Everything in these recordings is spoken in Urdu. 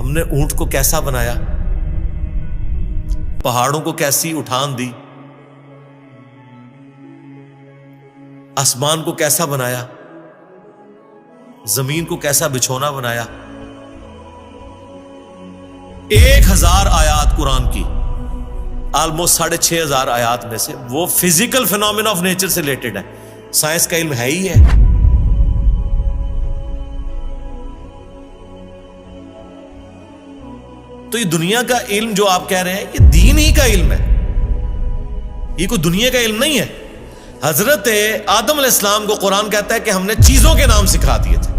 ہم نے اونٹ کو کیسا بنایا، پہاڑوں کو کیسی اٹھان دی، آسمان کو کیسا بنایا، زمین کو کیسا بچھونا بنایا۔ 1000 آیات قرآن کی، آلموسٹ 6500 آیات میں سے وہ فزیکل فینومینا آف نیچر سے ریلیٹڈ ہے، سائنس کا علم ہے ہی ہے۔ تو یہ دنیا کا علم جو آپ کہہ رہے ہیں یہ دین ہی کا علم ہے، یہ کوئی دنیا کا علم نہیں ہے۔ حضرت آدم علیہ السلام کو قرآن کہتا ہے کہ ہم نے چیزوں کے نام سکھا دیے تھے،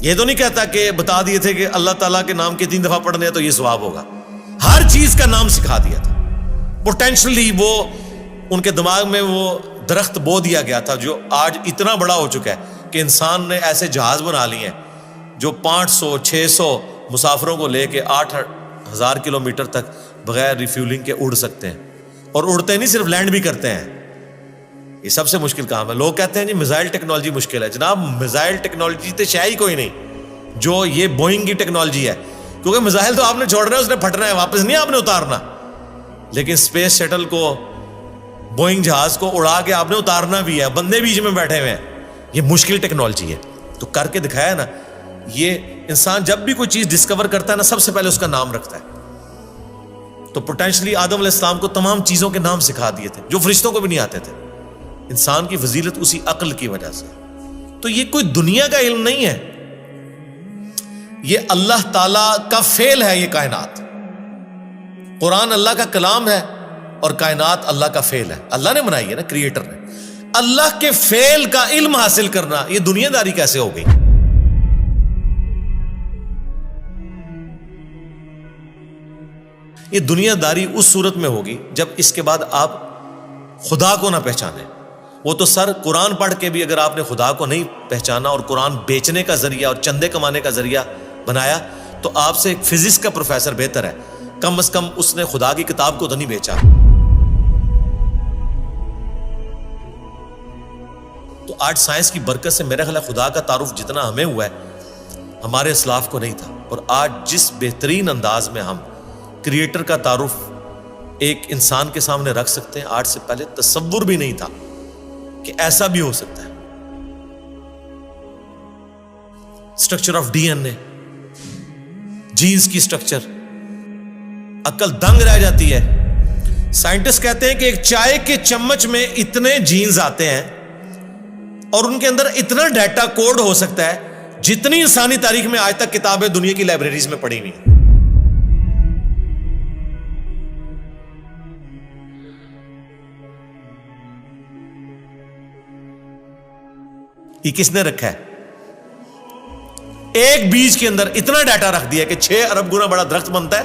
یہ تو نہیں کہتا کہ بتا دیے تھے کہ اللہ تعالیٰ کے نام کے 3 دفعہ پڑھنے ہیں تو یہ ثواب ہوگا۔ ہر چیز کا نام سکھا دیا تھا۔ پوٹینشلی وہ ان کے دماغ میں وہ درخت بو دیا گیا تھا جو آج اتنا بڑا ہو چکا ہے کہ انسان نے ایسے جہاز بنا لیے ہیں جو 500 600 مسافروں کو لے کے 8000 کلومیٹر تک بغیر ریفیولنگ کے اڑ سکتے ہیں، اور اڑتے نہیں صرف لینڈ بھی کرتے ہیں۔ یہ سب سے مشکل کام ہے۔ لوگ کہتے ہیں جی میزائل ٹیکنالوجی مشکل ہے، جناب میزائل ٹیکنالوجی تو شاید ہی کوئی نہیں جو یہ بوئنگ کی ٹیکنالوجی ہے، کیونکہ میزائل تو آپ نے چھوڑنا ہے، اس نے پھٹنا ہے، واپس نہیں آپ نے اتارنا، لیکن اسپیس شٹل کو، بوئنگ جہاز کو اڑا کے آپ نے اتارنا بھی ہے، بندے بیچ میں بیٹھے ہوئے ہیں۔ یہ مشکل ٹیکنالوجی ہے، تو کر کے دکھایا نا۔ یہ انسان جب بھی کوئی چیز ڈسکور کرتا ہے نا، سب سے پہلے اس کا نام رکھتا ہے۔ تو پوٹینشلی آدم علیہ السلام کو تمام چیزوں کے نام سکھا دیے تھے جو فرشتوں کو بھی نہیں آتے تھے۔ انسان کی فضیلت اسی عقل کی وجہ سے۔ تو یہ کوئی دنیا کا علم نہیں ہے، یہ اللہ تعالی کا فعل ہے۔ یہ کائنات، قرآن اللہ کا کلام ہے اور کائنات اللہ کا فعل ہے، اللہ نے بنائی ہے نا، کریٹر نے۔ اللہ کے فعل کا علم حاصل کرنا یہ دنیا داری کیسے ہو گئی؟ یہ دنیا داری اس صورت میں ہوگی جب اس کے بعد آپ خدا کو نہ پہچانے۔ وہ تو سر قرآن پڑھ کے بھی اگر آپ نے خدا کو نہیں پہچانا اور قرآن بیچنے کا ذریعہ اور چندے کمانے کا ذریعہ بنایا تو آپ سے ایک فزکس کا پروفیسر بہتر ہے، کم از کم اس نے خدا کی کتاب کو تو نہیں بیچا۔ تو آج سائنس کی برکت سے میرا خیال ہے خدا کا تعارف جتنا ہمیں ہوا ہے ہمارے اسلاف کو نہیں تھا، اور آج جس بہترین انداز میں ہم کریٹر کا تعارف ایک انسان کے سامنے رکھ سکتے ہیں، آج سے پہلے تصور بھی نہیں تھا کہ ایسا بھی ہو سکتا ہے۔ Structure of D N A, genes کی اسٹرکچر، عقل دنگ رہ جاتی ہے۔ سائنٹسٹ کہتے ہیں کہ ایک چائے کے چمچ میں اتنے جینز آتے ہیں اور ان کے اندر اتنا ڈیٹا کوڈ ہو سکتا ہے جتنی انسانی تاریخ میں آج تک کتابیں دنیا کی لائبریریز میں پڑھی ہوئی ہیں۔ یہ کس نے رکھا ہے؟ ایک بیج کے اندر اتنا ڈیٹا رکھ دیا کہ 6 ارب گنا بڑا درخت بنتا ہے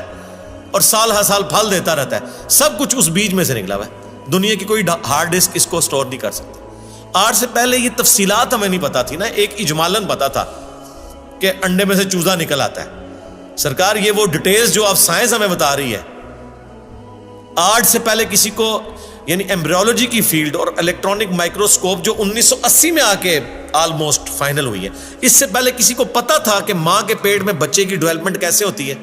اور سال ہر سال پھل دیتا رہتا ہے، سب کچھ اس بیج میں سے نکلا ہوا ہے۔ دنیا کی کوئی ہارڈ ڈسک اس کو سٹور نہیں کر سکتی۔ آج سے پہلے یہ تفصیلات ہمیں نہیں پتا تھی نا، ایک اجمالاً پتا تھا کہ انڈے میں سے چوزا نکل آتا ہے۔ سرکار یہ وہ ڈیٹیلز جو اب سائنس ہمیں بتا رہی ہے، آج سے پہلے کسی کو، یعنی ایمبریولوجی کی فیلڈ اور الیکٹرانک مائکروسکوپ جو 1980 میں آ کے آلموسٹ فائنل ہوئی ہے، اس سے پہلے کسی کو پتا تھا کہ ماں کے پیٹ میں بچے کی ڈیولپمنٹ کیسے ہوتی ہے؟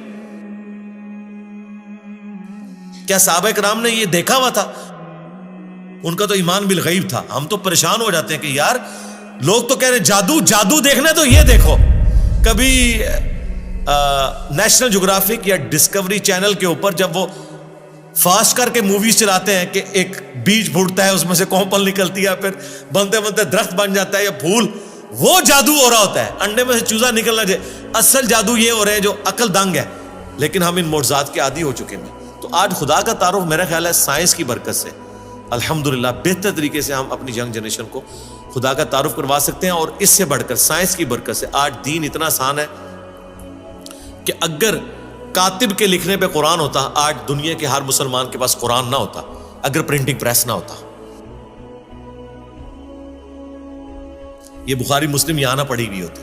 کیا صحابہ کرام نے یہ دیکھا ہوا تھا؟ ان کا تو ایمان بالغیب تھا۔ ہم تو پریشان ہو جاتے ہیں کہ یار لوگ تو کہہ رہے جادو جادو دیکھنا ہے تو یہ دیکھو۔ کبھی نیشنل جغرافک یا ڈسکوری چینل کے اوپر جب وہ فاسٹ کر کے موویز چلاتے ہیں کہ ایک بیج پھوٹتا ہے، اس میں سے کومپل نکلتی ہے، پھر بنتے بنتے درخت بن جاتا ہے یا پھول، وہ جادو ہو رہا ہوتا ہے، انڈے میں سے چوزا نکلنا جائے۔ اصل جادو یہ ہو رہے ہیں جو عقل دنگ ہے، لیکن ہم ان معجزات کے عادی ہو چکے ہیں۔ تو آج خدا کا تعارف میرا خیال ہے سائنس کی برکت سے الحمدللہ بہتر طریقے سے ہم اپنی ینگ جنریشن کو خدا کا تعارف کروا سکتے ہیں، اور اس سے بڑھ کر سائنس کی برکت سے آج دین اتنا آسان ہے کہ اگر کاتب کے لکھنے پہ قرآن ہوتا، آج دنیا کے ہر مسلمان کے پاس قرآن نہ ہوتا، اگر پرنٹنگ پریس نہ ہوتا۔ یہ بخاری مسلم یہاں نہ پڑھی ہوئی ہوتی،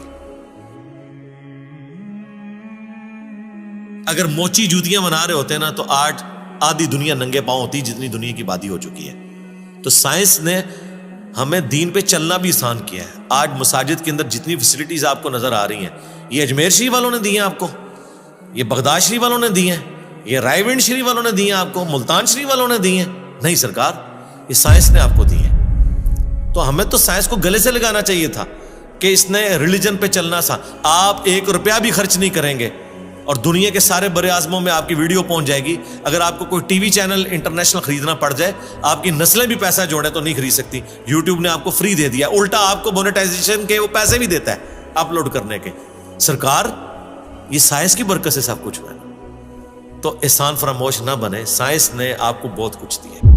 اگر موچی جوتیاں بنا رہے ہوتے نا تو آج آدھی دنیا ننگے پاؤں ہوتی جتنی دنیا کی آبادی ہو چکی ہے۔ تو سائنس نے ہمیں دین پہ چلنا بھی آسان کیا ہے۔ آج مساجد کے اندر جتنی فیسلٹیز آپ کو نظر آ رہی ہیں، یہ اجمیر شریف والوں نے دی ہیں آپ کو، یہ بغداد شریف والوں نے دی ہیں, یہ رائے ونڈ شریف والوں نے دی ہیں آپ کو, ملتان شریف والوں نے دی ہیں؟ نہیں سرکار, یہ سائنس نے آپ کو دی ہیں. تو ہمیں تو سائنس کو گلے سے لگانا چاہیے تھا کہ اس نے ریلیجن پہ چلنا سا. آپ 1 روپیہ بھی خرچ نہیں کریں گے اور دنیا کے سارے بر اعظموں میں آپ کی ویڈیو پہنچ جائے گی. اگر آپ کو کوئی ٹی وی چینل انٹرنیشنل خریدنا پڑ جائے, آپ کی نسلیں بھی پیسہ جوڑیں تو نہیں خرید سکتی. یوٹیوب نے آپ کو فری دے دیا, الٹا آپ کو مونیٹائزیشن کے وہ پیسے بھی دیتا ہے اپلوڈ کرنے کے. سرکار یہ سائنس کی برکت سے سب کچھ ہوا ہے, تو احسان فراموش نہ بنے. سائنس نے آپ کو بہت کچھ دیا.